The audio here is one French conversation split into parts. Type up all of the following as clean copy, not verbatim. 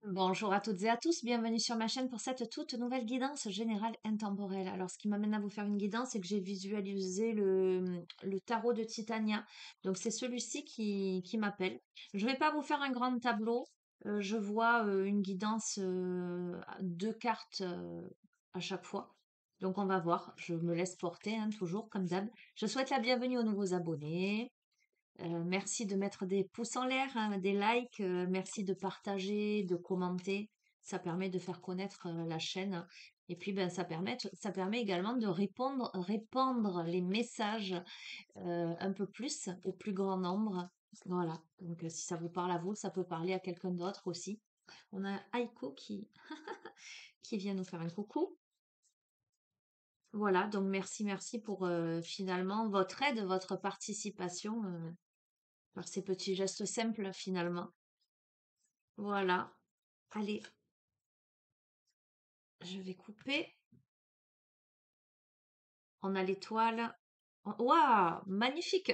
Bonjour à toutes et à tous, bienvenue sur ma chaîne pour cette toute nouvelle guidance générale intemporelle. Alors, ce qui m'amène à vous faire une guidance, c'est que j'ai visualisé le tarot de Titania. Donc, c'est celui-ci qui m'appelle. Je ne vais pas vous faire un grand tableau. Je vois une guidance, deux cartes à chaque fois. Donc, on va voir. Je me laisse porter, hein, toujours comme d'hab. Je souhaite la bienvenue aux nouveaux abonnés. Merci de mettre des pouces en l'air, hein, des likes, merci de partager, de commenter. Ça permet de faire connaître la chaîne. Et puis, ben, ça permet également de répandre les messages un peu plus, au plus grand nombre. Voilà. Donc, si ça vous parle à vous, ça peut parler à quelqu'un d'autre aussi. On a Aiko qui vient nous faire un coucou. Voilà. Donc, merci pour finalement votre aide, votre participation par ces petits gestes simples finalement. Voilà. Allez, je vais couper. On a l'étoile. Waouh, magnifique!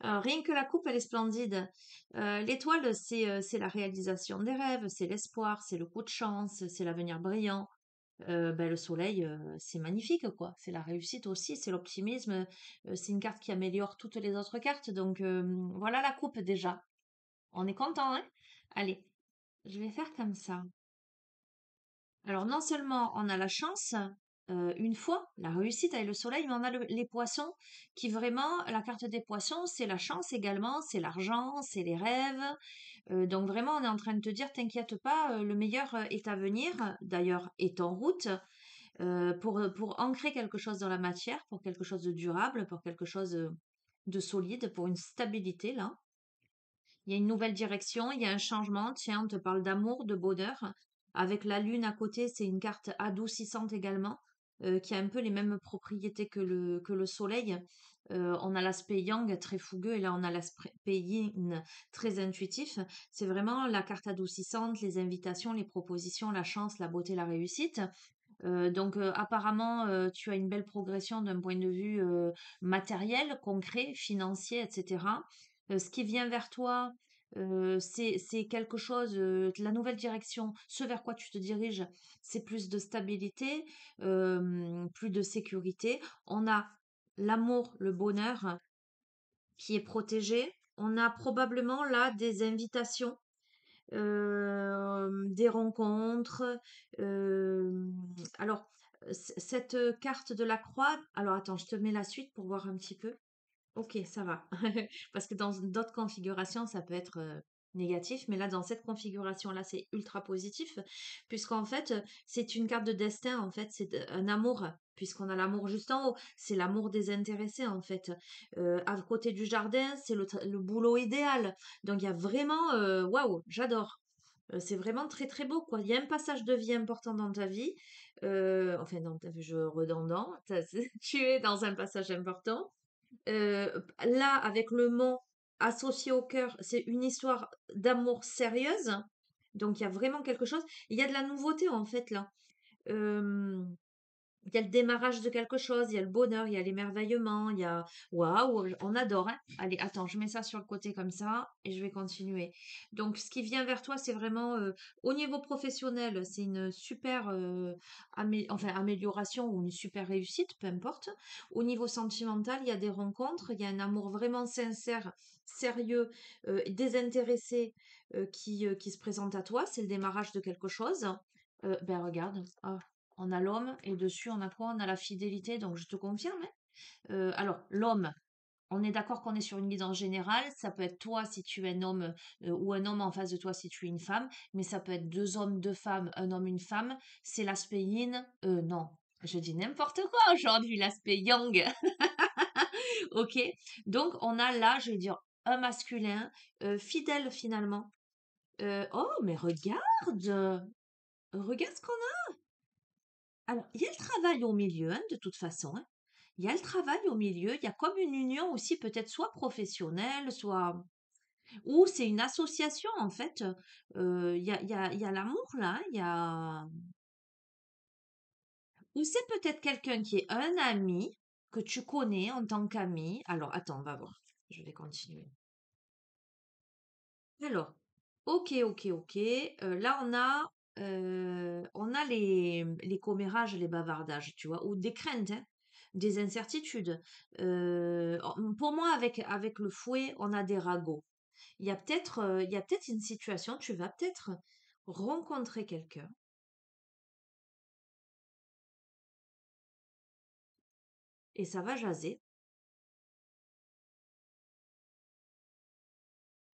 Rien que la coupe, elle est splendide. L'étoile, c'est la réalisation des rêves, c'est l'espoir, c'est le coup de chance, c'est l'avenir brillant. Ben, le soleil, c'est magnifique, quoi. C'est la réussite aussi, c'est l'optimisme. C'est une carte qui améliore toutes les autres cartes. Donc, voilà la coupe déjà. On est content, hein? Allez, je vais faire comme ça. Alors, non seulement on a la chance, une fois, la réussite avec le soleil, mais on a les poissons qui vraiment, la carte des poissons, c'est la chance également, c'est l'argent, c'est les rêves. Donc vraiment, on est en train de te dire, t'inquiète pas, le meilleur est à venir, d'ailleurs est en route, pour ancrer quelque chose dans la matière, pour quelque chose de durable, pour quelque chose de solide, pour une stabilité là. Il y a une nouvelle direction, il y a un changement. Tiens, on te parle d'amour, de bonheur. Avec la lune à côté, c'est une carte adoucissante également, qui a un peu les mêmes propriétés que le soleil. On a l'aspect yang très fougueux et là on a l'aspect yin très intuitif. C'est vraiment la carte adoucissante, les invitations, les propositions, la chance, la beauté, la réussite. Donc apparemment, tu as une belle progression d'un point de vue matériel, concret, financier, etc. Ce qui vient vers toi, c'est quelque chose, la nouvelle direction, ce vers quoi tu te diriges, c'est plus de stabilité, plus de sécurité. On a l'amour, le bonheur qui est protégé. On a probablement là des invitations, des rencontres. Alors, cette carte de la croix, alors attends, je te mets la suite pour voir un petit peu. Ok, ça va. Parce que dans d'autres configurations, ça peut être négatif, mais là, dans cette configuration-là, c'est ultra positif, puisqu'en fait, c'est une carte de destin, en fait, c'est un amour, puisqu'on a l'amour juste en haut, c'est l'amour désintéressé, en fait. À côté du jardin, c'est le boulot idéal. Donc, il y a vraiment, waouh, j'adore. C'est vraiment très très beau, quoi. Il y a un passage de vie important dans ta vie, enfin dans ta vie, je redondant, tu es dans un passage important. Là, avec le mot associé au cœur, c'est une histoire d'amour sérieuse. Donc, il y a vraiment quelque chose. Il y a de la nouveauté, en fait, là. Euh, il y a le démarrage de quelque chose, il y a le bonheur, il y a l'émerveillement, il y a... Waouh, on adore, hein. Allez, attends, je mets ça sur le côté comme ça et je vais continuer. Donc, ce qui vient vers toi, c'est vraiment au niveau professionnel, c'est une super amélioration ou une super réussite, peu importe. Au niveau sentimental, il y a des rencontres, il y a un amour vraiment sincère, sérieux, désintéressé qui se présente à toi. C'est le démarrage de quelque chose. Ben regarde, ah, on a l'homme et dessus on a quoi? On a la fidélité, donc je te confirme, hein. Alors l'homme, on est d'accord qu'on est sur une guidance générale. Ça peut être toi si tu es un homme ou un homme en face de toi si tu es une femme, mais ça peut être deux hommes, deux femmes, un homme, une femme. C'est l'aspect yin. Non, je dis n'importe quoi aujourd'hui, l'aspect yang. Ok, donc on a là, je vais dire, un masculin fidèle finalement. Oh, mais regarde, regarde ce qu'on a. Alors, il y a le travail au milieu, hein, de toute façon, hein. Il y a le travail au milieu, il y a comme une union aussi, peut-être soit professionnelle, soit... Ou c'est une association, en fait. Il y a l'amour, là, hein, il y a... Ou c'est peut-être quelqu'un qui est un ami que tu connais en tant qu'ami. Alors, attends, on va voir. Je vais continuer. Alors, Ok, ok, ok. Là, on a les commérages, les bavardages, tu vois, ou des craintes, hein, des incertitudes. Pour moi, avec le fouet, on a des ragots. Il y a peut-être une situation, tu vas peut-être rencontrer quelqu'un et ça va jaser.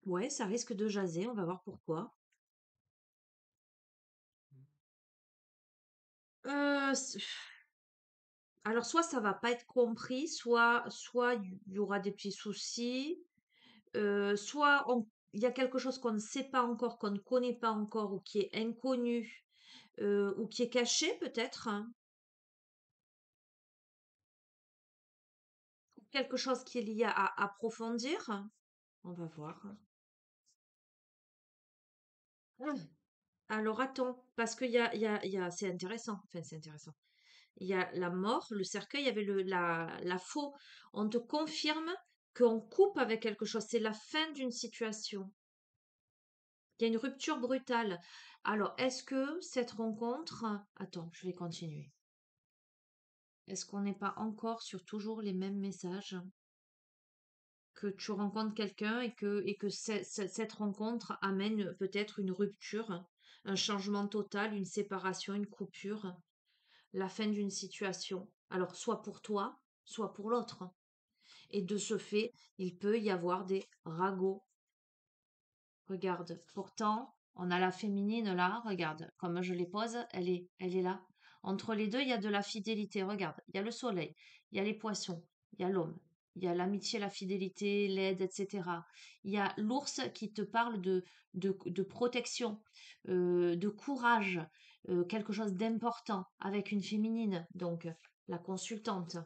Ouais, ça risque de jaser, on va voir pourquoi. S alors soit ça va pas être compris, soit il y aura des petits soucis, soit il y a quelque chose qu'on ne sait pas encore, qu'on ne connaît pas encore ou qui est inconnu, ou qui est caché peut-être, hein, ou quelque chose qu'il y a à approfondir. On va voir. Ah, alors attends, parce c'est intéressant, enfin c'est intéressant. Il y a la mort, le cercueil, il y avait la faux. On te confirme qu'on coupe avec quelque chose, c'est la fin d'une situation. Il y a une rupture brutale. Alors, est-ce que cette rencontre... Attends, je vais continuer. Est-ce qu'on n'est pas encore sur toujours les mêmes messages? Que tu rencontres quelqu'un et que cette rencontre amène peut-être une rupture, un changement total, une séparation, une coupure, la fin d'une situation. Alors, soit pour toi, soit pour l'autre. Et de ce fait, il peut y avoir des ragots. Regarde, pourtant, on a la féminine là, regarde, comme je les pose, elle est là. Entre les deux, il y a de la fidélité, regarde, il y a le soleil, il y a les poissons, il y a l'homme, il y a l'amitié, la fidélité, l'aide, etc. Il y a l'ours qui te parle de protection, de courage, quelque chose d'important avec une féminine, donc la consultante.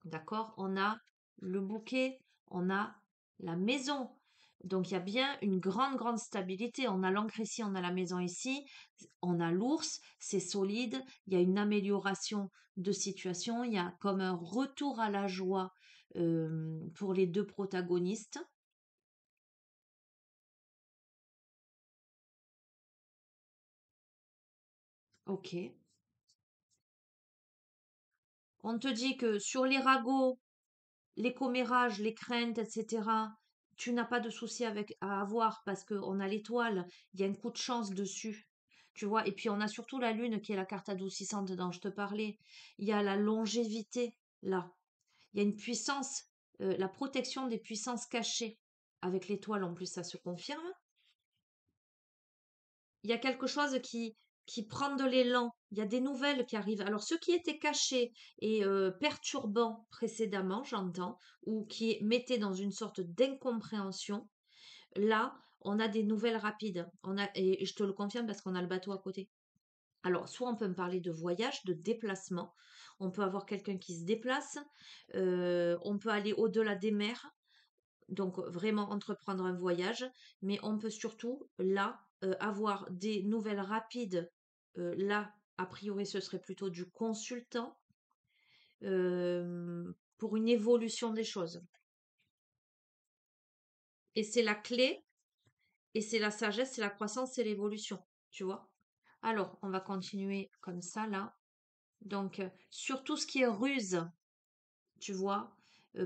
D'accord? On a le bouquet, on a la maison. Donc il y a bien une grande, grande stabilité. On a l'encre ici, on a la maison ici, on a l'ours, c'est solide, il y a une amélioration de situation, il y a comme un retour à la joie pour les deux protagonistes. Ok. On te dit que sur les ragots, les commérages, les craintes, etc., tu n'as pas de souci à avoir parce qu'on a l'étoile, il y a un coup de chance dessus. Tu vois, et puis on a surtout la lune qui est la carte adoucissante dont je te parlais. Il y a la longévité là. Il y a une puissance, la protection des puissances cachées. Avec l'étoile en plus, ça se confirme. Il y a quelque chose qui prend de l'élan. Il y a des nouvelles qui arrivent. Alors, ce qui était caché et perturbant précédemment, j'entends, ou qui mettait dans une sorte d'incompréhension, là, on a des nouvelles rapides. Et je te le confirme parce qu'on a le bateau à côté. Alors, soit on peut me parler de voyage, de déplacement. On peut avoir quelqu'un qui se déplace. On peut aller au-delà des mers, donc vraiment entreprendre un voyage, mais on peut surtout là avoir des nouvelles rapides. Là, a priori, ce serait plutôt du consultant pour une évolution des choses. Et c'est la clé, et c'est la sagesse, c'est la croissance, c'est l'évolution, tu vois. Alors, on va continuer comme ça là. Donc, sur tout ce qui est ruse, tu vois,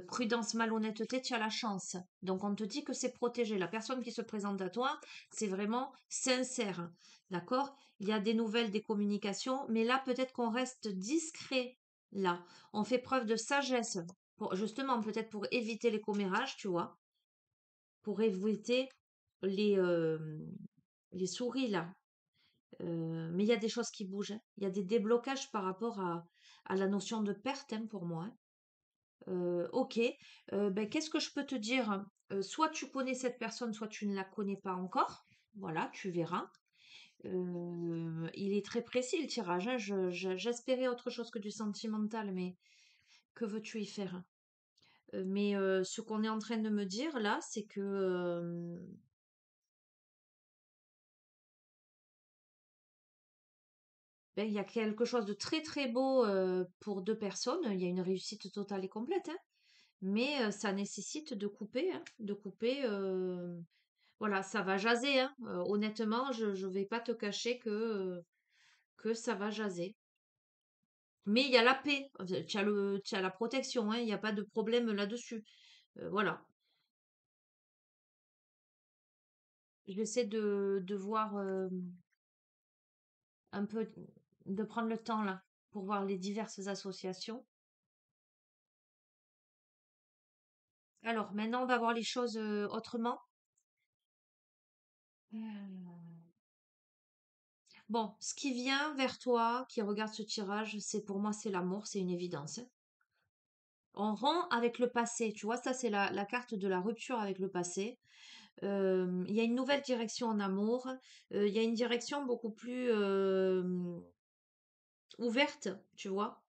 prudence, malhonnêteté, tu as la chance. Donc on te dit que c'est protégé. La personne qui se présente à toi, c'est vraiment sincère. D'accord? Il y a des nouvelles, des communications, mais là peut-être qu'on reste discret. Là, on fait preuve de sagesse. Justement, peut-être pour éviter les commérages, tu vois, pour éviter les, euh, les souris là. Mais il y a des choses qui bougent, hein. Il y a des déblocages par rapport à la notion de perte, hein, pour moi, hein. OK, ben, qu'est-ce que je peux te dire? Soit tu connais cette personne, soit tu ne la connais pas encore. Voilà, tu verras. Il est très précis le tirage, hein. J'espérais autre chose que du sentimental, mais que veux-tu y faire? Mais ce qu'on est en train de me dire là, c'est que, ben, il y a quelque chose de très, très beau, pour 2 personnes. Il y a une réussite totale et complète, hein. Mais ça nécessite de couper, hein, de couper, Voilà, ça va jaser, hein. Honnêtement, je vais pas te cacher que ça va jaser. Mais il y a la paix, tu as la protection, hein, il n'y a pas de problème là-dessus. Voilà. J'essaie de voir un peu, de prendre le temps là pour voir les diverses associations. Alors, maintenant, on va voir les choses autrement. Bon, ce qui vient vers toi, qui regarde ce tirage, c'est pour moi, c'est l'amour, c'est une évidence, hein. On rompt avec le passé, tu vois, ça c'est la carte de la rupture avec le passé. Il y a une nouvelle direction en amour, il y a une direction beaucoup plus ouverte, tu vois.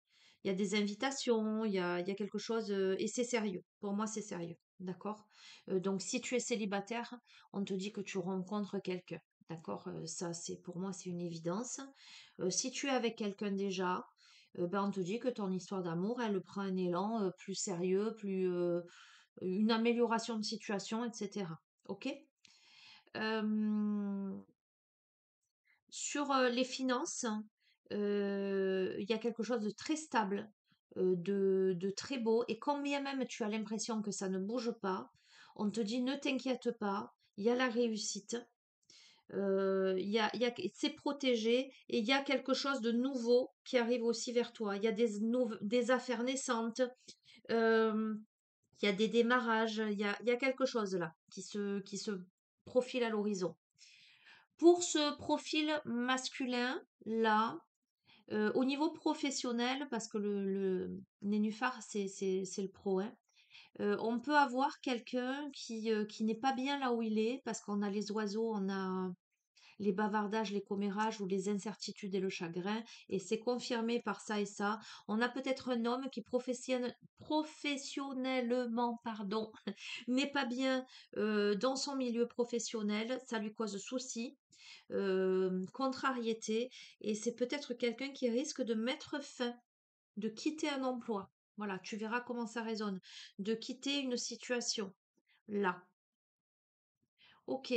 Il y a des invitations, il y a quelque chose, et c'est sérieux. Pour moi, c'est sérieux, d'accord? Donc, si tu es célibataire, on te dit que tu rencontres quelqu'un, d'accord? Ça, c'est pour moi, c'est une évidence. Si tu es avec quelqu'un déjà, ben, on te dit que ton histoire d'amour, elle prend un élan plus sérieux, plus une amélioration de situation, etc. Ok? Euh, Sur les finances, il y a quelque chose de très stable, de très beau. Et combien même tu as l'impression que ça ne bouge pas, on te dit ne t'inquiète pas, il y a la réussite, c'est protégé et il y a quelque chose de nouveau qui arrive aussi vers toi. Il y a des affaires naissantes, euh, il y a des démarrages, il y a quelque chose là qui se profile à l'horizon. Pour ce profil masculin, là, au niveau professionnel, parce que le nénuphar, c'est le pro, hein, on peut avoir quelqu'un qui n'est pas bien là où il est, parce qu'on a les oiseaux, on a les bavardages, les commérages ou les incertitudes et le chagrin, et c'est confirmé par ça et ça. On a peut-être un homme qui professionnellement, pardon, n'est pas bien dans son milieu professionnel, ça lui cause souci, contrariété, et c'est peut-être quelqu'un qui risque de mettre fin, de quitter un emploi. Voilà, tu verras comment ça résonne, de quitter une situation. Là, ok.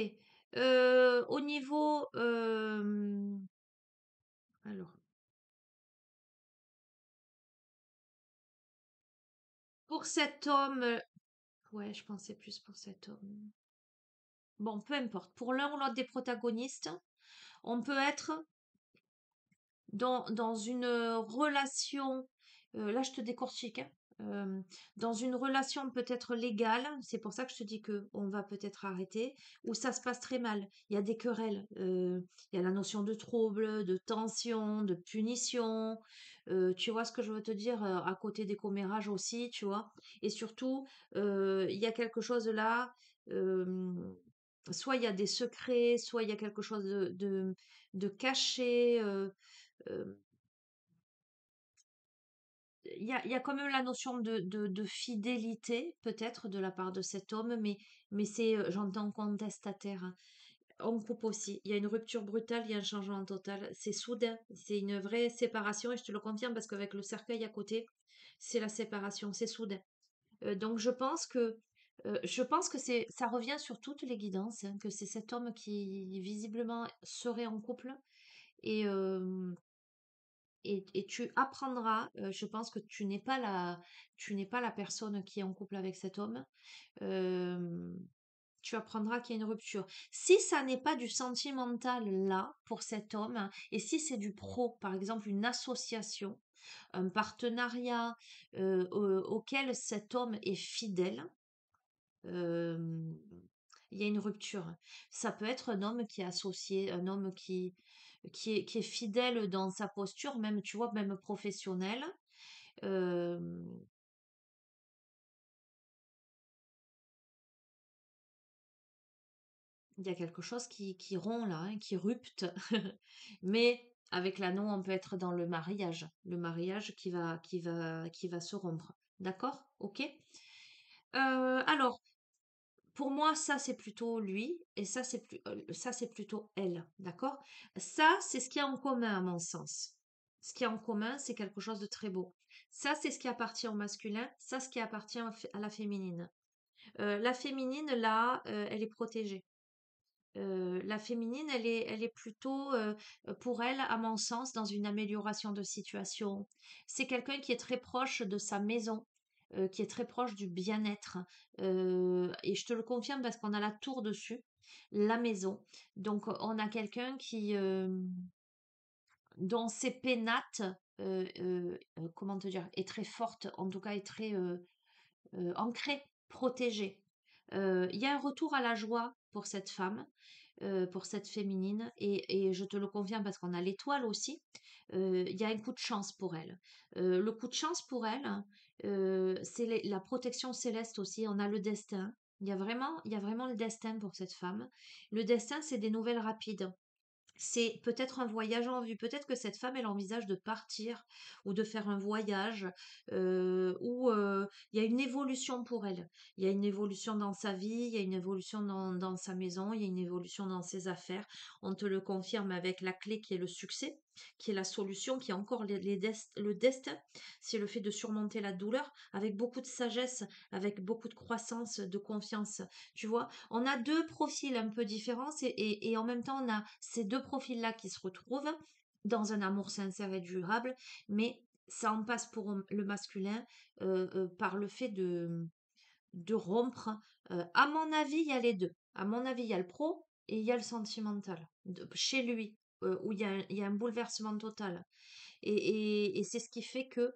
Au niveau, alors, pour cet homme, ouais, je pensais plus pour cet homme. Bon, peu importe. Pour l'un ou l'autre des protagonistes, on peut être dans une relation, là je te décortique, hein, dans une relation peut-être légale, c'est pour ça que je te dis que on va peut-être arrêter, où ça se passe très mal. Il y a des querelles, il y a la notion de trouble, de tension, de punition. Tu vois ce que je veux te dire, à côté des commérages aussi, tu vois. Et surtout, il y a quelque chose là. euh, Soit il y a des secrets, soit il y a quelque chose de caché. Euh, il y a quand même la notion de fidélité, peut-être, de la part de cet homme, mais c'est, j'entends contestataire, hein. On coupe aussi. Il y a une rupture brutale, il y a un changement total. C'est soudain, c'est une vraie séparation, et je te le confirme parce qu'avec le cercueil à côté, c'est la séparation, c'est soudain. Donc je pense que ça revient sur toutes les guidances, hein, que c'est cet homme qui visiblement serait en couple, et et tu apprendras, je pense que tu n'es pas la personne qui est en couple avec cet homme. euh, Tu apprendras qu'il y a une rupture. Si ça n'est pas du sentimental là pour cet homme, et si c'est du pro, par exemple une association, un partenariat auquel cet homme est fidèle, euh, il y a une rupture. Ça peut être un homme qui est associé, un homme qui est fidèle dans sa posture, même, tu vois, même professionnelle. Euh, il y a quelque chose qui rompt là, hein, qui rupte. Mais avec l'anneau, on peut être dans le mariage qui va se rompre. D'accord? Ok? Alors, pour moi, ça c'est plutôt lui et ça c'est plutôt elle. D'accord? Ça, c'est ce qui est en commun à mon sens. Ce qui est en commun, c'est quelque chose de très beau. Ça, c'est ce qui appartient au masculin, ça, ce qui appartient à la féminine. La féminine, là, elle est protégée. La féminine, elle est plutôt, pour elle, à mon sens, dans une amélioration de situation. C'est quelqu'un qui est très proche de sa maison, qui est très proche du bien-être. Et je te le confirme parce qu'on a la tour dessus, la maison. Donc, on a quelqu'un qui, dont ses pénates, comment te dire, est très forte, en tout cas est très ancrée, protégée. Il y a un retour à la joie pour cette femme, pour cette féminine, et je te le confirme parce qu'on a l'étoile aussi. Il y a un coup de chance pour elle. Le coup de chance pour elle, c'est la protection céleste aussi. On a le destin. Il y a vraiment le destin pour cette femme. Le destin, c'est des nouvelles rapides. C'est peut-être un voyage en vue. Peut-être que cette femme, elle envisage de partir ou de faire un voyage où il y a une évolution pour elle. Il y a une évolution dans sa vie, il y a une évolution dans sa maison, il y a une évolution dans ses affaires. On te le confirme avec la clé qui est le succès, qui est la solution, qui est encore le destin. C'est le fait de surmonter la douleur avec beaucoup de sagesse, avec beaucoup de croissance, de confiance. Tu vois, on a deux profils un peu différents et en même temps, on a ces deux profils-là qui se retrouvent dans un amour sincère et durable, mais ça en passe pour le masculin par le fait de rompre. À mon avis, il y a les deux. À mon avis, il y a le pro et il y a le sentimental. Chez lui, où il y a un bouleversement total. Et c'est ce qui fait que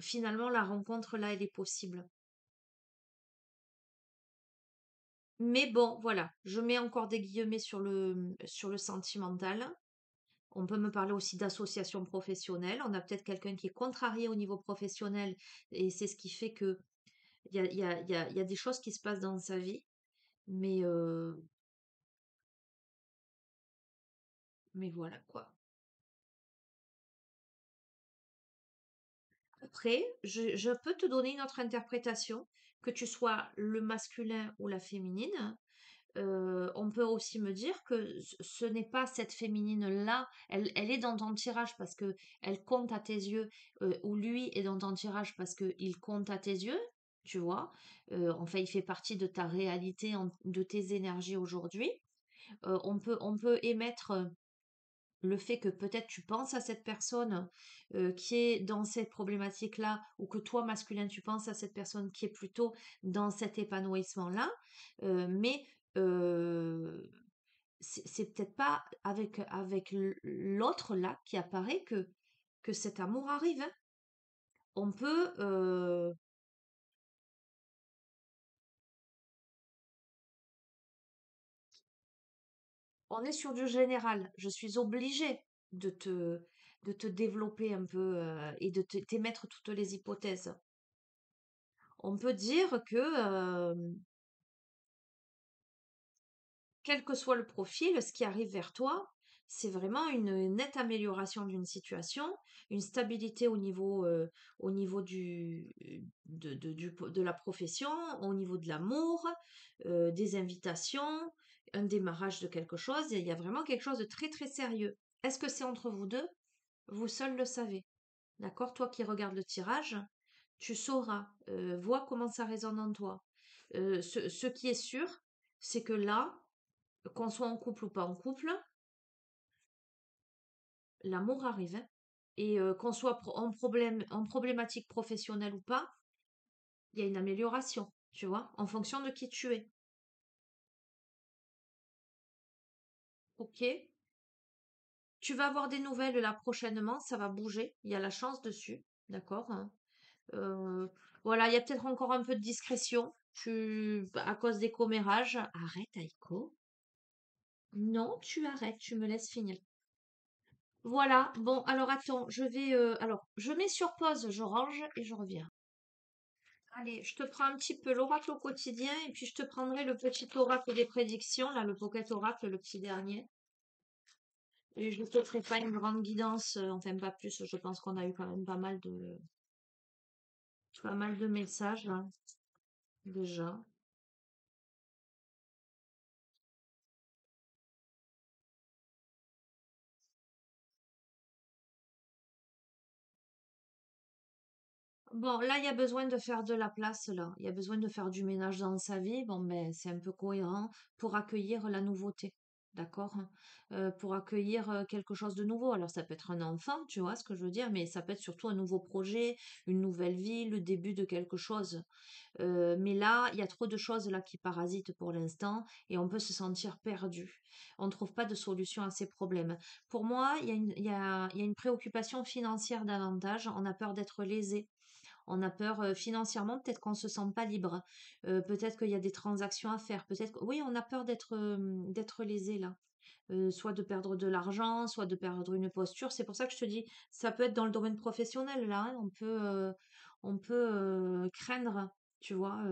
finalement, la rencontre là, elle est possible. Mais bon, voilà, je mets encore des guillemets sur le sentimental. On peut me parler aussi d'association professionnelle. On a peut-être quelqu'un qui est contrarié au niveau professionnel et c'est ce qui fait que il y a des choses qui se passent dans sa vie. Mais, mais voilà quoi. Après, je peux te donner une autre interprétation, que tu sois le masculin ou la féminine. On peut aussi me dire que ce n'est pas cette féminine-là, elle est dans ton tirage parce que elle compte à tes yeux, ou lui est dans ton tirage parce qu'il compte à tes yeux, tu vois. Enfin, il fait partie de ta réalité, de tes énergies aujourd'hui. On peut émettre le fait que peut-être tu penses à cette personne qui est dans cette problématique-là, ou que toi, masculin, tu penses à cette personne qui est plutôt dans cet épanouissement-là, mais euh, c'est peut-être pas avec l'autre là qui apparaît que cet amour arrive, hein. On peut, on est sur du général. Je suis obligée de te, de te développer un peu et de t'émettre toutes les hypothèses. On peut dire que, quel que soit le profil, ce qui arrive vers toi, c'est vraiment une nette amélioration d'une situation, une stabilité au niveau de la profession, au niveau de l'amour, des invitations, un démarrage de quelque chose. Il y a vraiment quelque chose de très très sérieux. Est-ce que c'est entre vous deux? Vous seul le savez. D'accord? Toi qui regardes le tirage, tu sauras, vois comment ça résonne en toi. Ce qui est sûr, c'est que là, qu'on soit en couple ou pas en couple, l'amour arrive, hein. Et qu'on soit en problématique professionnelle ou pas, il y a une amélioration, tu vois, en fonction de qui tu es. Ok? Tu vas avoir des nouvelles là prochainement, ça va bouger, il y a la chance dessus, d'accord, hein. Euh, voilà, il y a peut-être encore un peu de discrétion à cause des commérages. Arrête, Aiko. Non, tu arrêtes, tu me laisses finir. Voilà, bon, alors attends, alors, je mets sur pause, je range et je reviens. Allez, je te prends un petit peu l'oracle au quotidien et puis je te prendrai le petit oracle des prédictions, là, le pocket oracle, le petit dernier. Et je te ferai pas une grande guidance, enfin pas plus, je pense qu'on a eu quand même pas mal de messages, là, déjà. Bon, là, il y a besoin de faire de la place, là. Il y a besoin de faire du ménage dans sa vie. Bon, ben, c'est un peu cohérent pour accueillir la nouveauté. D'accord? Pour accueillir quelque chose de nouveau. Alors, ça peut être un enfant, tu vois ce que je veux dire, mais ça peut être surtout un nouveau projet, une nouvelle vie, le début de quelque chose. Mais là, il y a trop de choses là qui parasitent pour l'instant et on peut se sentir perdu. On ne trouve pas de solution à ces problèmes. Pour moi, il y a une préoccupation financière davantage. On a peur d'être lésé. On a peur financièrement, peut-être qu'on se sent pas libre. Peut-être qu'il y a des transactions à faire. Oui, on a peur d'être lésé là. Soit de perdre de l'argent, soit de perdre une posture. C'est pour ça que je te dis, ça peut être dans le domaine professionnel là, hein. On peut craindre, tu vois,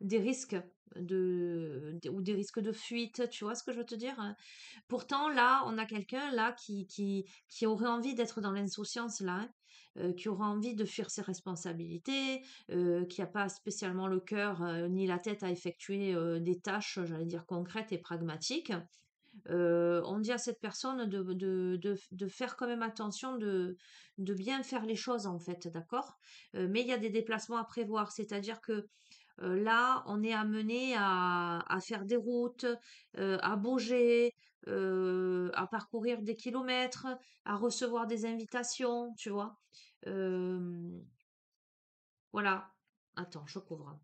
des risques ou des risques de fuite. Tu vois ce que je veux te dire, hein. Pourtant, là, on a quelqu'un là qui aurait envie d'être dans l'insouciance là, hein, qui aurait envie de fuir ses responsabilités, qui n'a pas spécialement le cœur ni la tête à effectuer des tâches, j'allais dire concrètes et pragmatiques. On dit à cette personne de faire quand même attention, de bien faire les choses en fait, d'accord? Mais il y a des déplacements à prévoir, c'est-à-dire que là, on est amené à faire des routes, à bouger, à parcourir des kilomètres, à recevoir des invitations, tu vois? Hem, voilà. Attends, je couvre, hein.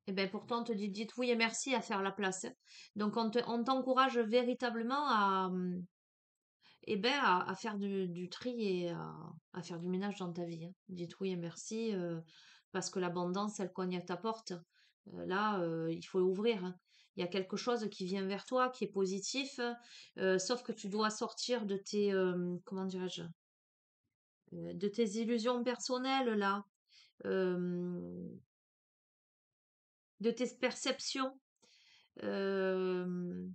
Et ben pourtant, on te dit dites oui et merci à faire la place, hein. Donc on t'encourage véritablement à faire du tri et à faire du ménage dans ta vie, hein. Dites oui et merci, parce que l'abondance, elle cogne à ta porte. Là, il faut ouvrir, hein. Il y a quelque chose qui vient vers toi, qui est positif, sauf que tu dois sortir de tes, comment dirais-je, de tes illusions personnelles, là, euh, de tes perceptions. Euh,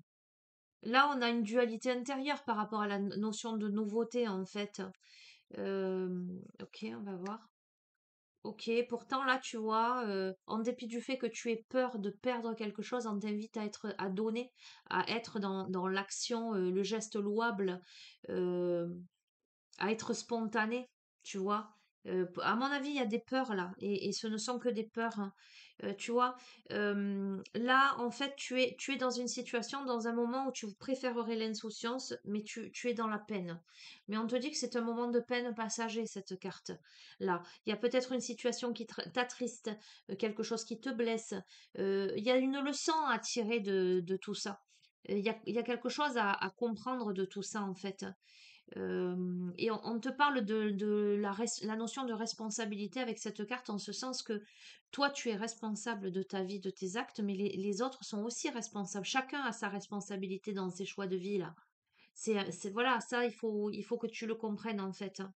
Là, on a une dualité intérieure par rapport à la notion de nouveauté, en fait. Ok, on va voir. Ok, pourtant là, tu vois, en dépit du fait que tu aies peur de perdre quelque chose, on t'invite à donner, à être dans l'action, le geste louable, euh, à être spontané, tu vois. À mon avis, il y a des peurs là, et ce ne sont que des peurs, hein. Tu vois, là, en fait, tu es dans une situation, dans un moment où tu préférerais l'insouciance, mais tu es dans la peine. Mais on te dit que c'est un moment de peine passager, cette carte-là. Il y a peut-être une situation qui t'attriste, quelque chose qui te blesse. Il y a une leçon à tirer de tout ça. Il y a quelque chose à comprendre de tout ça, en fait. Et on te parle de la notion de responsabilité avec cette carte en ce sens que toi, tu es responsable de ta vie, de tes actes, mais les autres sont aussi responsables. Chacun a sa responsabilité dans ses choix de vie, là. Voilà, ça, il faut que tu le comprennes, en fait, hein.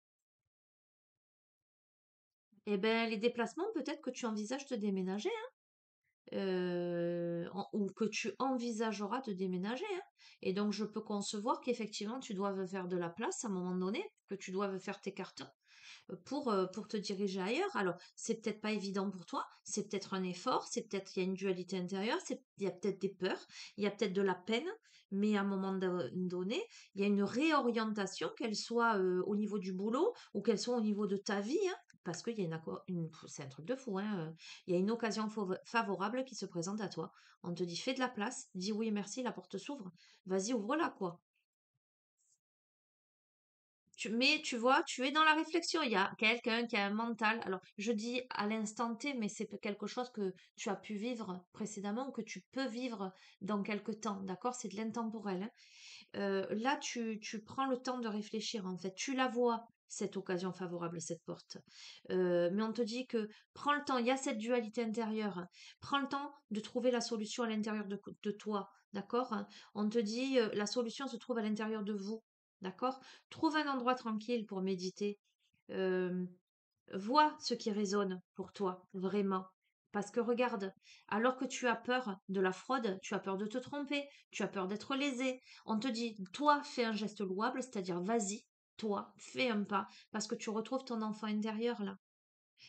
Eh ben, les déplacements, peut-être que tu envisages de déménager, ou que tu envisageras de déménager, hein. Et donc, je peux concevoir qu'effectivement, tu doives faire de la place à un moment donné, que tu doives faire tes cartons pour te diriger ailleurs. Alors, c'est peut-être pas évident pour toi, c'est peut-être un effort, c'est peut-être il y a une dualité intérieure, il y a peut-être des peurs, il y a peut-être de la peine, mais à un moment donné, il y a une réorientation, qu'elle soit au niveau du boulot ou qu'elle soit au niveau de ta vie, hein, parce qu'il y a c'est un truc de fou, hein, il y a une occasion favorable qui se présente à toi. On te dit fais de la place, dis oui merci, la porte s'ouvre, vas-y ouvre-la quoi. Mais tu vois, tu es dans la réflexion. Il y a quelqu'un qui a un mental. Alors, je dis à l'instant T, mais c'est quelque chose que tu as pu vivre précédemment ou que tu peux vivre dans quelque temps. D'accord? C'est de l'intemporel, hein. Là, tu prends le temps de réfléchir, en fait. Tu la vois, cette occasion favorable, cette porte. Mais on te dit que prends le temps. Il y a cette dualité intérieure. Prends le temps de trouver la solution à l'intérieur de toi. D'accord? On te dit la solution se trouve à l'intérieur de vous. D'accord? Trouve un endroit tranquille pour méditer. Euh, Vois ce qui résonne pour toi, vraiment. Parce que regarde, alors que tu as peur de la fraude, tu as peur de te tromper, tu as peur d'être lésé, on te dit, toi, fais un geste louable, c'est-à-dire vas-y, toi, fais un pas, parce que tu retrouves ton enfant intérieur là.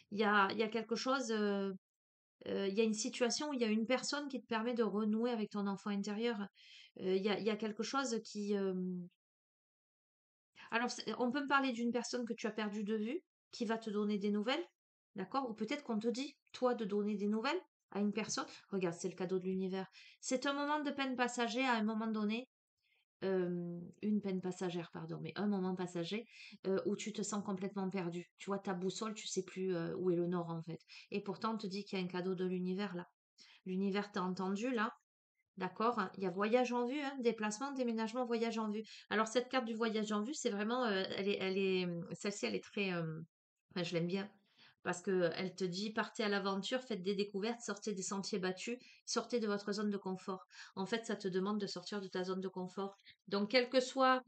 Il y a quelque chose, il y a une situation où il y a une personne qui te permet de renouer avec ton enfant intérieur. Il y a quelque chose qui... Alors, on peut me parler d'une personne que tu as perdue de vue, qui va te donner des nouvelles, d'accord? Ou peut-être qu'on te dit, toi, de donner des nouvelles à une personne. Regarde, c'est le cadeau de l'univers. C'est un moment de peine passager à un moment donné, une peine passagère, pardon, mais un moment passager où tu te sens complètement perdu. Tu vois, ta boussole, tu sais plus où est le nord en fait. Et pourtant, on te dit qu'il y a un cadeau de l'univers là. L'univers t'a entendu là, d'accord? Il y a voyage en vue, hein, déplacement, déménagement, voyage en vue. Alors cette carte du voyage en vue, c'est vraiment, celle-ci, elle est très, enfin, je l'aime bien. Parce que elle te dit, partez à l'aventure, faites des découvertes, sortez des sentiers battus, sortez de votre zone de confort. En fait, ça te demande de sortir de ta zone de confort. Donc, quel que soit,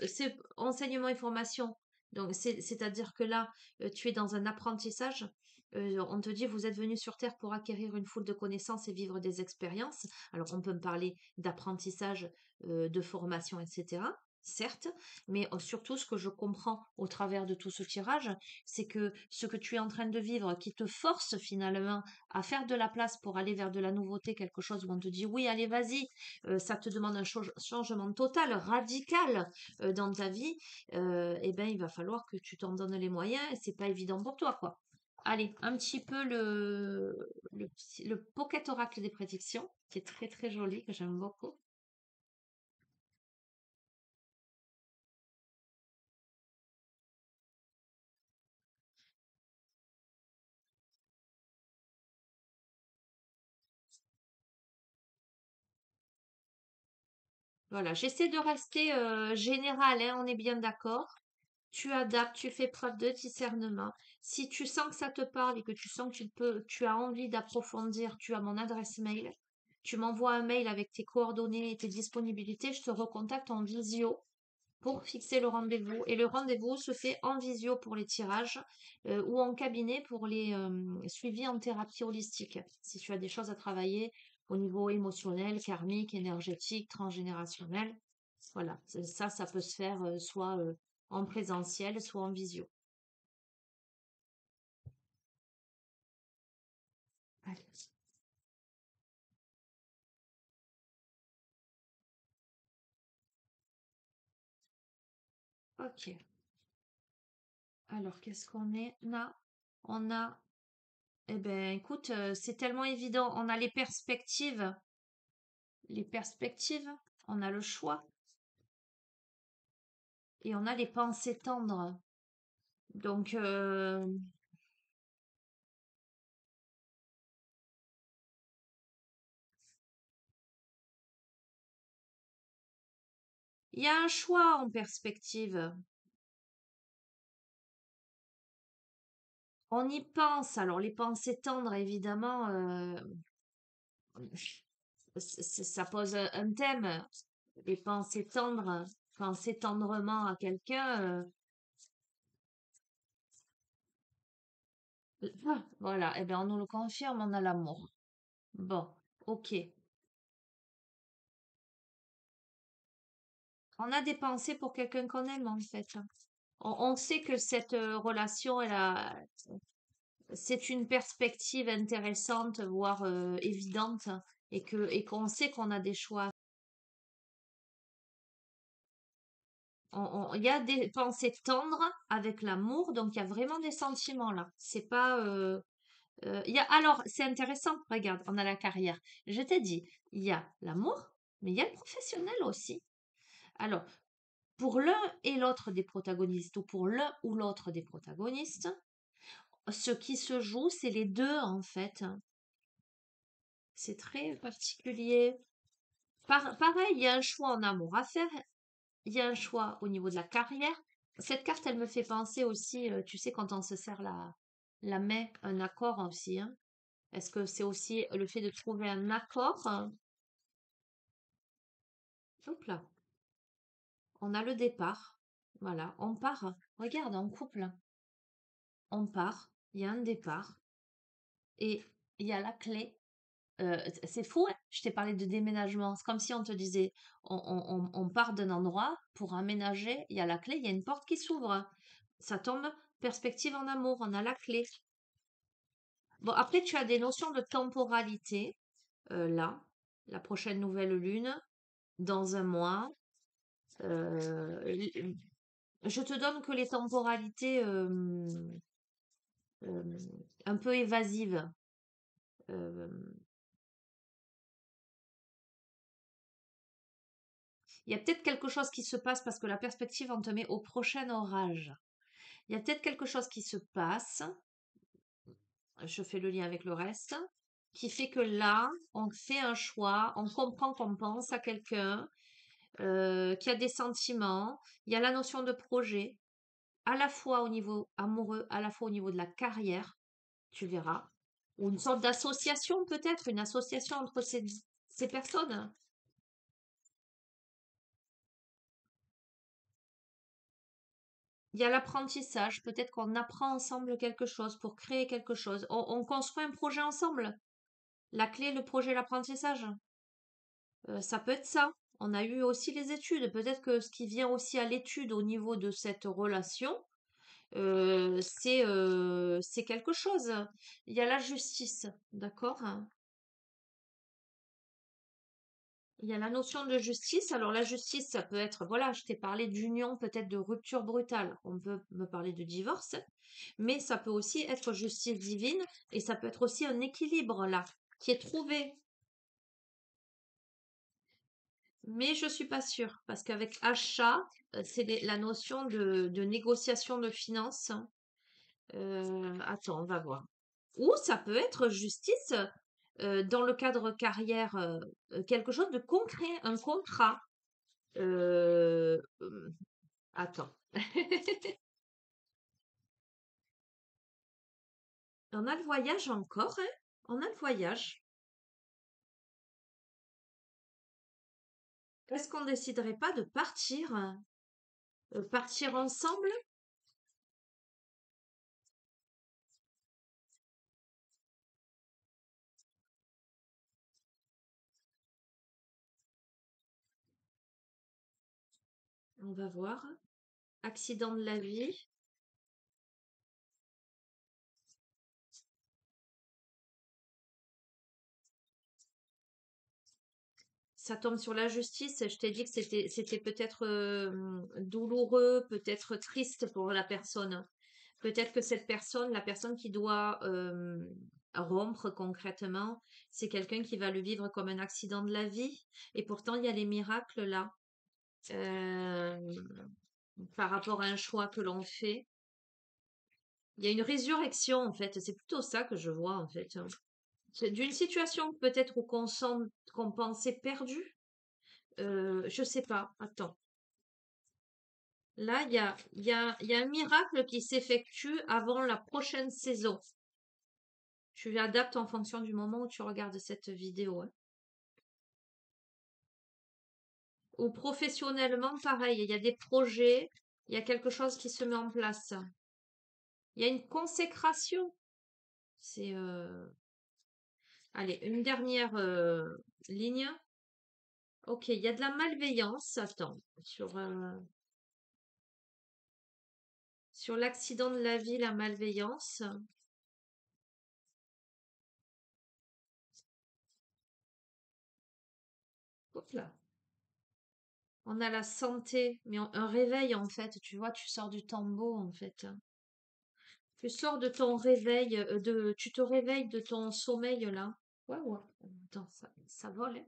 c'est enseignement et formation. Donc, c'est-à-dire que là, tu es dans un apprentissage. On te dit, vous êtes venu sur Terre pour acquérir une foule de connaissances et vivre des expériences. Alors, on peut me parler d'apprentissage, de formation, etc. Certes, mais surtout, ce que je comprends au travers de tout ce tirage, c'est que ce que tu es en train de vivre, qui te force finalement à faire de la place pour aller vers de la nouveauté, quelque chose où on te dit oui, allez, vas-y, ça te demande un changement total, radical dans ta vie, eh ben, il va falloir que tu t'en donnes les moyens et c'est pas évident pour toi, quoi. Allez, un petit peu le Pocket Oracle des prédictions, qui est très très joli, que j'aime beaucoup. Voilà, j'essaie de rester général, hein, on est bien d'accord. Tu adaptes, tu fais preuve de discernement. Si tu sens que ça te parle et que tu sens que tu as envie d'approfondir, tu as mon adresse mail. Tu m'envoies un mail avec tes coordonnées et tes disponibilités. Je te recontacte en visio pour fixer le rendez-vous. Et le rendez-vous se fait en visio pour les tirages ou en cabinet pour les suivis en thérapie holistique. Si tu as des choses à travailler au niveau émotionnel, karmique, énergétique, transgénérationnel. Voilà, ça peut se faire soit en présentiel, soit en visio. Allez. Ok. Alors, qu'est-ce qu'on est là? On a, eh ben, écoute, c'est tellement évident. On a les perspectives, on a le choix et on a les pensées tendres. Donc, il y a un choix en perspective. On y pense. Alors, les pensées tendres, évidemment, ça pose un thème. Les pensées tendres, penser tendrement à quelqu'un, voilà, eh bien, on nous le confirme, on a l'amour. Bon, ok. On a des pensées pour quelqu'un qu'on aime, en fait. On sait que cette relation, c'est une perspective intéressante, voire évidente, et qu'on sait qu'on a des choix. Il y a des pensées tendres avec l'amour, donc il y a vraiment des sentiments là. C'est pas, alors, c'est intéressant, regarde, on a la carrière. Je t'ai dit, il y a l'amour, mais il y a le professionnel aussi. Alors, pour l'un et l'autre des protagonistes, ou pour l'un ou l'autre des protagonistes, ce qui se joue, c'est les deux en fait. C'est très particulier. Pareil, il y a un choix en amour à faire, il y a un choix au niveau de la carrière. Cette carte, elle me fait penser aussi, tu sais, quand on se serre la main, un accord aussi, hein. Est-ce que c'est aussi le fait de trouver un accord? Hop là, on a le départ. Voilà, on part. Regarde, en couple, on part. Il y a un départ et il y a la clé. C'est fou, hein. Je t'ai parlé de déménagement. C'est comme si on te disait, on part d'un endroit pour aménager. Il y a la clé, il y a une porte qui s'ouvre. Ça tombe, perspective en amour, on a la clé. Bon, après, tu as des notions de temporalité. Là, la prochaine nouvelle lune, dans un mois. Je te donne que les temporalités euh, un peu évasives. Euh, Il y a peut-être quelque chose qui se passe parce que la perspective en te met au prochain orage. Il y a peut-être quelque chose qui se passe, je fais le lien avec le reste, qui fait que là, on fait un choix, on comprend qu'on pense à quelqu'un, qui a des sentiments. Il y a la notion de projet, à la fois au niveau amoureux, à la fois au niveau de la carrière, tu verras. Ou une sorte d'association peut-être, une association entre ces personnes. Il y a l'apprentissage, peut-être qu'on apprend ensemble quelque chose pour créer quelque chose. On construit un projet ensemble. La clé, le projet, l'apprentissage. Ça peut être ça. On a eu aussi les études. Peut-être que ce qui vient aussi à l'étude au niveau de cette relation, c'est quelque chose. Il y a la justice, d'accord? Il y a la notion de justice. Alors la justice, ça peut être, voilà, je t'ai parlé d'union, peut-être de rupture brutale. On peut me parler de divorce, mais ça peut aussi être justice divine et ça peut être aussi un équilibre là qui est trouvé. Mais je suis pas sûre parce qu'avec achat, c'est la notion de négociation de finances. Attends, on va voir. Ou ça peut être justice dans le cadre carrière, quelque chose de concret, un contrat. Attends. On a le voyage encore, hein? On a le voyage. Est-ce qu'on déciderait pas de partir, partir ensemble? On va voir. Accident de la vie. Ça tombe sur la justice. Je t'ai dit que c'était peut-être douloureux, peut-être triste pour la personne. Peut-être que cette personne, la personne qui doit rompre concrètement, c'est quelqu'un qui va le vivre comme un accident de la vie. Et pourtant, il y a les miracles là, euh, par rapport à un choix que l'on fait. Il y a une résurrection en fait. C'est plutôt ça que je vois en fait. C'est d'une situation peut-être où qu'on pensait perdue. Je sais pas. Attends. Là, il y a un miracle qui s'effectue avant la prochaine saison. Tu adaptes en fonction du moment où tu regardes cette vidéo, hein. Ou professionnellement, pareil, il y a des projets, il y a quelque chose qui se met en place. Il y a une consécration. C'est allez, une dernière ligne. Ok, il y a de la malveillance. Attends, sur l'accident de la vie, la malveillance. Hop là. On a la santé, mais un réveil en fait. Tu vois, tu sors du tombeau en fait. Tu sors de ton réveil, tu te réveilles de ton sommeil là. Ouais, ouais. Attends, ça vole, hein.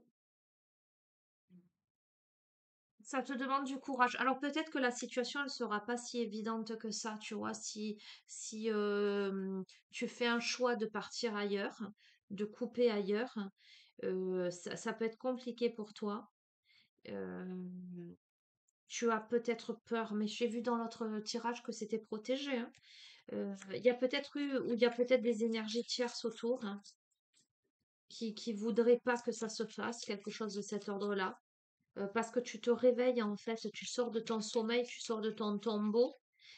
Ça te demande du courage. Alors peut-être que la situation, elle sera pas si évidente que ça, tu vois, si tu fais un choix de partir ailleurs, de couper ailleurs, ça peut être compliqué pour toi. Euh, Tu as peut-être peur, mais j'ai vu dans l'autre tirage que c'était protégé, hein. Il y a peut-être eu, ou il y a peut-être des énergies tierces autour, hein, qui voudraient pas que ça se fasse, quelque chose de cet ordre-là. Parce que tu te réveilles en fait, tu sors de ton sommeil, tu sors de ton tombeau,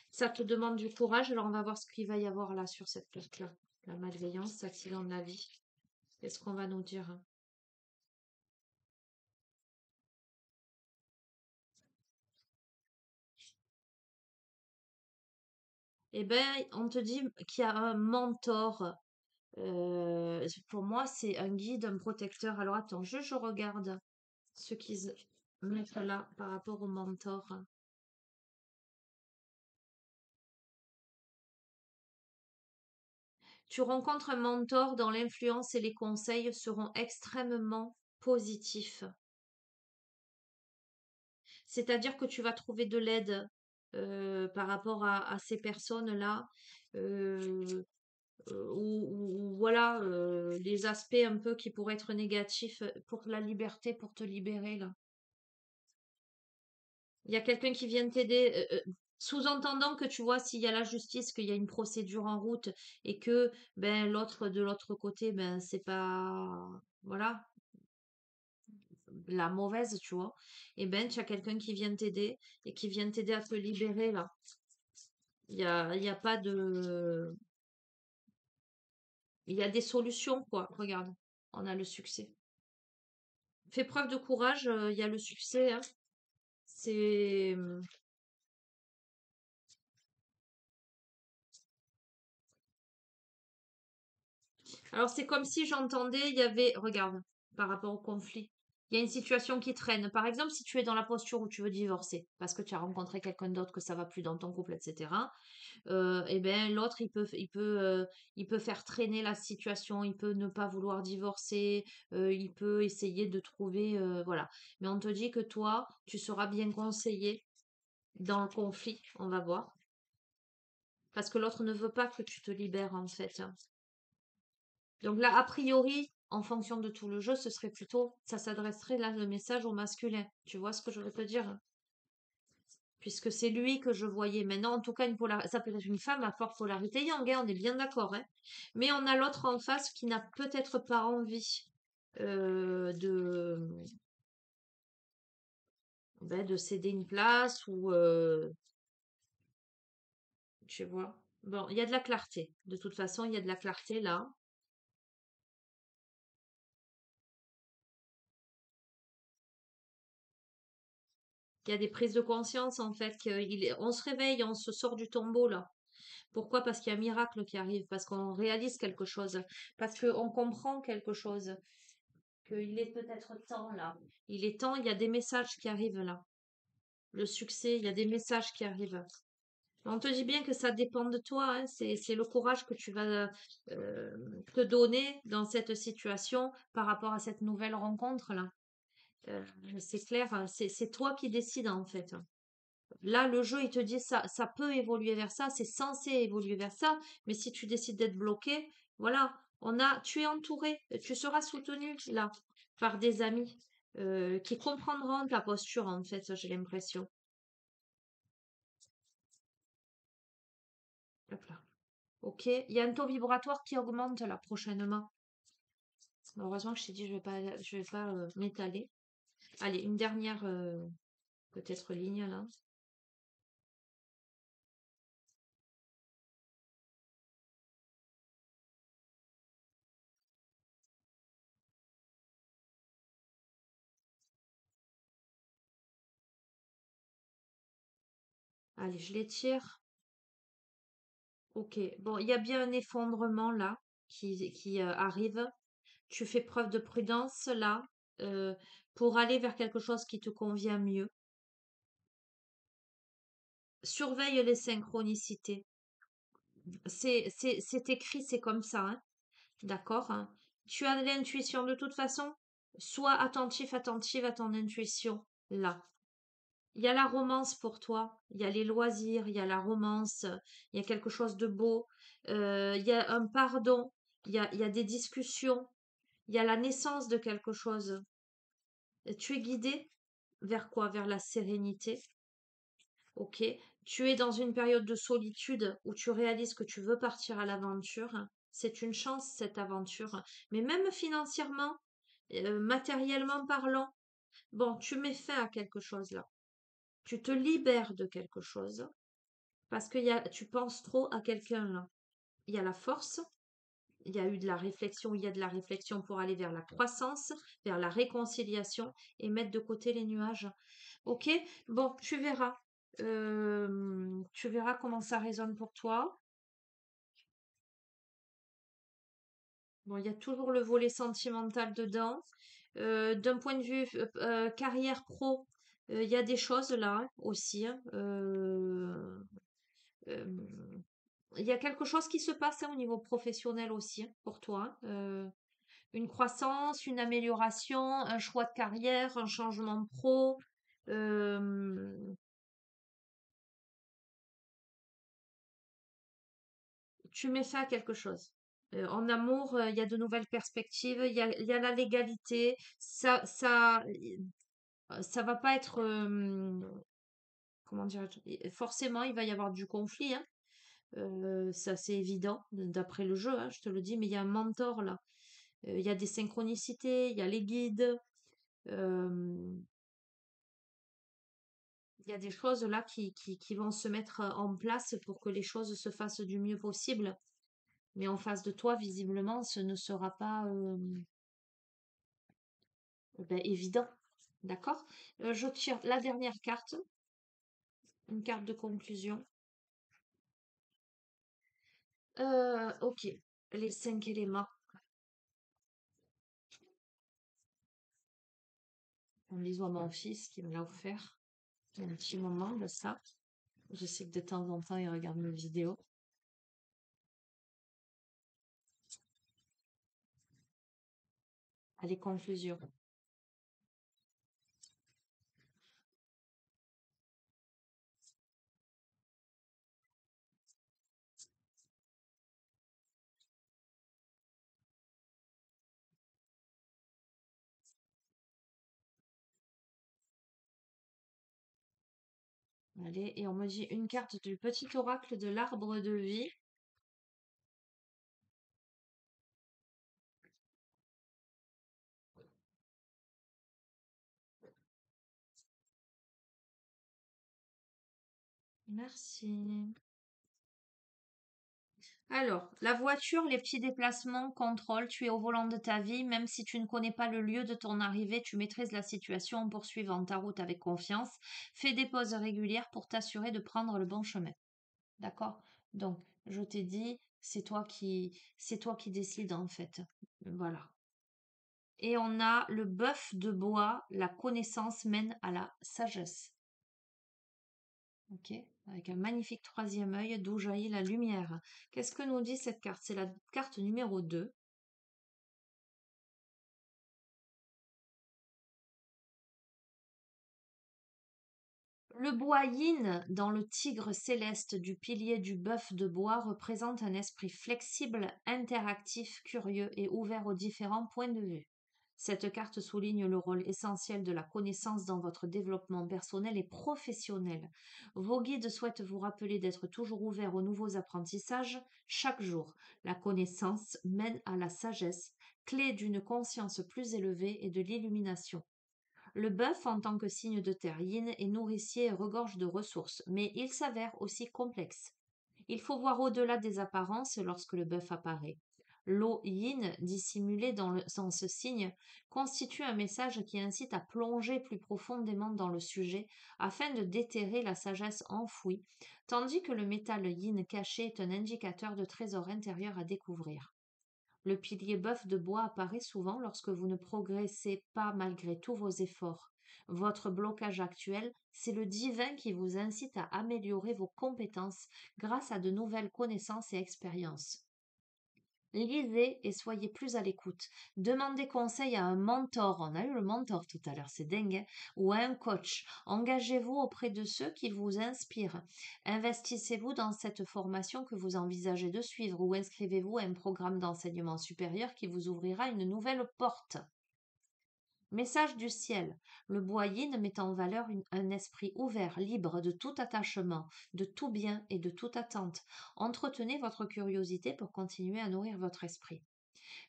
ça te demande du courage. Alors on va voir ce qu'il va y avoir là sur cette carte-là. La malveillance, accident de la vie. Qu'est-ce qu'on va nous dire? Eh ben, on te dit qu'il y a un mentor. Pour moi, c'est un guide, un protecteur. Alors attends, je regarde ce qu'ils mettent là par rapport au mentor. Tu rencontres un mentor dont l'influence et les conseils seront extrêmement positifs. C'est-à-dire que tu vas trouver de l'aide par rapport à ces personnes-là, euh, ou voilà, les aspects un peu qui pourraient être négatifs pour la liberté, pour te libérer là. Il y a quelqu'un qui vient t'aider, sous-entendant que tu vois s'il y a la justice, qu'il y a une procédure en route et que ben l'autre de l'autre côté, ben c'est pas voilà la mauvaise, tu vois. Et ben tu as quelqu'un qui vient t'aider et qui vient t'aider à te libérer là. Il y a pas de, il y a des solutions quoi. Regarde, on a le succès. Fais preuve de courage, il y a le succès, hein. C'est Alors, c'est comme si j'entendais, il y avait, regarde, par rapport au conflit, il y a une situation qui traîne. Par exemple, si tu es dans la posture où tu veux divorcer, parce que tu as rencontré quelqu'un d'autre, que ça va plus dans ton couple, etc., eh ben, l'autre, il peut faire traîner la situation, il peut ne pas vouloir divorcer, il peut essayer de trouver, voilà. Mais on te dit que toi, tu seras bien conseillé dans le conflit, on va voir, parce que l'autre ne veut pas que tu te libères, en fait, hein. Donc là, a priori, en fonction de tout le jeu, ce serait plutôt, ça s'adresserait là le message au masculin. Tu vois ce que je veux te dire? Puisque c'est lui que je voyais. Maintenant, en tout cas, ça peut être une femme à forte polarité yang, hein, on est bien d'accord, hein. Mais on a l'autre en face qui n'a peut-être pas envie de, de céder une place ou, tu vois. Bon, il y a de la clarté. De toute façon, il y a de la clarté là. Il y a des prises de conscience en fait. On se réveille, on se sort du tombeau là. Pourquoi? Parce qu'il y a un miracle qui arrive, parce qu'on réalise quelque chose, parce qu'on comprend quelque chose, qu'il est peut-être temps là. Il est temps, il y a des messages qui arrivent là. Le succès, il y a des messages qui arrivent. On te dit bien que ça dépend de toi, hein. C'est le courage que tu vas euh, te donner dans cette situation par rapport à cette nouvelle rencontre là. Euh, c'est clair, hein, c'est toi qui décides en fait. Là, le jeu, il te dit ça peut évoluer vers ça, c'est censé évoluer vers ça, mais si tu décides d'être bloqué, voilà, tu es entouré, tu seras soutenu là par des amis qui comprendront ta posture en fait, j'ai l'impression. Hop là. Ok, il y a un taux vibratoire qui augmente là prochainement. Heureusement que je t'ai dit je vais pas m'étaler. Allez, une dernière peut-être ligne là. Allez, je l'étire. Ok, bon, il y a bien un effondrement là qui arrive. Tu fais preuve de prudence là euh, pour aller vers quelque chose qui te convient mieux. Surveille les synchronicités. C'est écrit, c'est comme ça, hein. D'accord, hein. Tu as de l'intuition de toute façon. Sois attentif, attentive à ton intuition là. Il y a la romance pour toi, il y a les loisirs, il y a la romance, il y a quelque chose de beau, il y a un pardon, il y a des discussions, il y a la naissance de quelque chose. Tu es guidé vers quoi? Vers la sérénité. Ok. Tu es dans une période de solitude où tu réalises que tu veux partir à l'aventure. C'est une chance, cette aventure. Mais même financièrement, matériellement parlant, bon, tu mets fin à quelque chose là. Tu te libères de quelque chose parce que tu penses trop à quelqu'un là. Il y a la force, il y a eu de la réflexion, il y a de la réflexion pour aller vers la croissance, vers la réconciliation et mettre de côté les nuages. Ok? Bon, tu verras. Tu verras comment ça résonne pour toi. Bon, il y a toujours le volet sentimental dedans. D'un point de vue carrière pro, il y a des choses là aussi, hein. Euh, Il y a quelque chose qui se passe hein, au niveau professionnel aussi hein, pour toi. Une croissance, une amélioration, un choix de carrière, un changement pro. euh, Tu mets fin à quelque chose. En amour, il y a de nouvelles perspectives, il y a la légalité. Ça va pas être, comment dire, forcément, il va y avoir du conflit, hein. Ça, c'est évident, d'après le jeu, hein, je te le dis, mais il y a un mentor là. Il y a des synchronicités, il y a les guides, euh, il y a des choses là qui vont se mettre en place pour que les choses se fassent du mieux possible. Mais en face de toi, visiblement, ce ne sera pas ben, évident. D'accord? Je tire la dernière carte, une carte de conclusion. Ok, les 5 éléments. En lisant à mon fils qui me l'a offert. Il y a un petit moment de ça. Je sais que de temps en temps, il regarde mes vidéos. Allez, conclusion. Allez, et on me dit une carte du petit oracle de l'arbre de vie. Merci. Alors, la voiture, les petits déplacements, contrôle, tu es au volant de ta vie, même si tu ne connais pas le lieu de ton arrivée, tu maîtrises la situation en poursuivant ta route avec confiance. Fais des pauses régulières pour t'assurer de prendre le bon chemin. D'accord? Donc, je t'ai dit, c'est toi qui décides en fait. Voilà. Et on a le bœuf de bois, la connaissance mène à la sagesse. Ok? Avec un magnifique troisième œil d'où jaillit la lumière. Qu'est-ce que nous dit cette carte? C'est la carte numéro 2. Le bois yin dans le tigre céleste du pilier du bœuf de bois représente un esprit flexible, interactif, curieux et ouvert aux différents points de vue. Cette carte souligne le rôle essentiel de la connaissance dans votre développement personnel et professionnel. Vos guides souhaitent vous rappeler d'être toujours ouvert aux nouveaux apprentissages chaque jour. La connaissance mène à la sagesse, clé d'une conscience plus élevée et de l'illumination. Le bœuf, en tant que signe de terre yin, est nourricier et regorge de ressources, mais il s'avère aussi complexe. Il faut voir au-delà des apparences lorsque le bœuf apparaît. L'eau yin, dissimulée dans ce signe, constitue un message qui incite à plonger plus profondément dans le sujet afin de déterrer la sagesse enfouie, tandis que le métal yin caché est un indicateur de trésors intérieurs à découvrir. Le pilier bœuf de bois apparaît souvent lorsque vous ne progressez pas malgré tous vos efforts. Votre blocage actuel, c'est le divin qui vous incite à améliorer vos compétences grâce à de nouvelles connaissances et expériences. Lisez et soyez plus à l'écoute. Demandez conseil à un mentor. On a eu le mentor tout à l'heure, c'est dingue, hein, ou à un coach. Engagez-vous auprès de ceux qui vous inspirent. Investissez-vous dans cette formation que vous envisagez de suivre ou inscrivez-vous à un programme d'enseignement supérieur qui vous ouvrira une nouvelle porte. Message du ciel. Le bois yin met en valeur un esprit ouvert, libre de tout attachement, de tout bien et de toute attente. Entretenez votre curiosité pour continuer à nourrir votre esprit.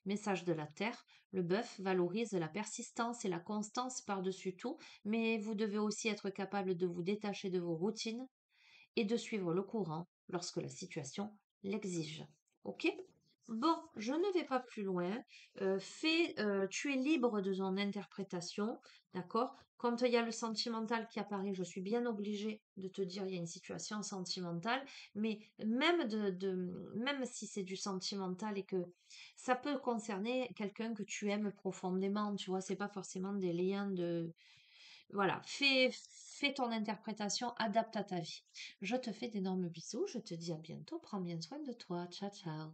Message de la terre. Le bœuf valorise la persistance et la constance par-dessus tout, mais vous devez aussi être capable de vous détacher de vos routines et de suivre le courant lorsque la situation l'exige. Ok? Bon, je ne vais pas plus loin. Tu es libre de ton interprétation, d'accord? Quand il y a le sentimental qui apparaît, je suis bien obligée de te dire il y a une situation sentimentale, mais même si c'est du sentimental et que ça peut concerner quelqu'un que tu aimes profondément, tu vois, c'est pas forcément des liens Voilà, fais ton interprétation, adapte à ta vie. Je te fais d'énormes bisous, je te dis à bientôt, prends bien soin de toi. Ciao, ciao.